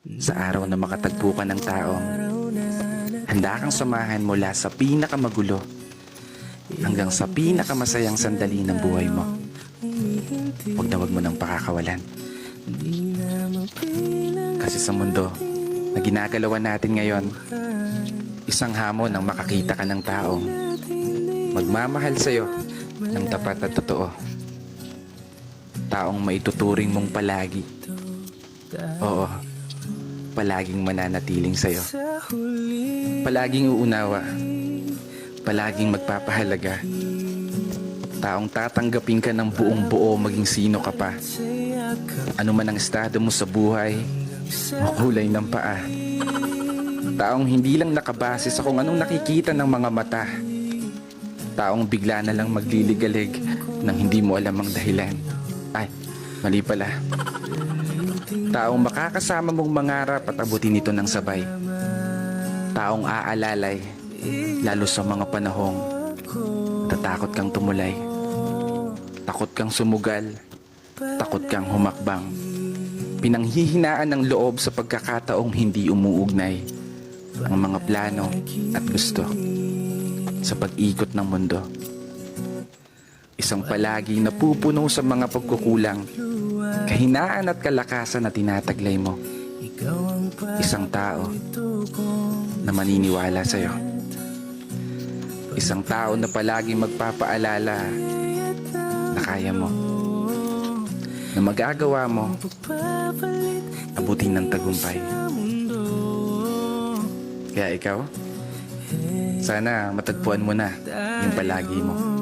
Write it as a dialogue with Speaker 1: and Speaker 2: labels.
Speaker 1: Sa araw na makatagpo ka ng taong handa kang samahan mula sa pinakamagulo hanggang sa pinakamasayang sandali ng buhay mo. Huwag mo nang pakakawalan. Kasi sa mundo na ginagalawan natin ngayon, isang hamon ang makakita ka ng taong magmamahal sa'yo ng tapat at totoo. Taong maituturing mong palagi. Oo, palaging mananatiling sa'yo. Palaging uunawa. Palaging magpapahalaga. Taong tatanggapin ka ng buong buo maging sino ka pa. Ano man ang estado mo sa buhay o kulay ng paa. Taong hindi lang nakabase sa kung anong nakikita ng mga mata. Taong bigla na lang magliligalig nang hindi mo alam ang dahilan. Ay, mali pala. Taong makakasama mong mangarap at abutin ito ng sabay. Taong aalalay, lalo sa mga panahong tatakot kang tumulay. Takot kang sumugal, takot kang humakbang. Pinanghihinaan ng loob sa pagkakataong hindi umuugnay ang mga plano at gusto sa pag-ikot ng mundo. Isang palagi napupuno sa mga pagkukulang, kahinaan at kalakasan na tinataglay mo. Isang tao na maniniwala sa'yo. Isang tao na palagi magpapaalala na kaya mo, na magagawa mo abutin ng tagumpay. Kaya ikaw, sana matagpuan mo na yung palagi mo.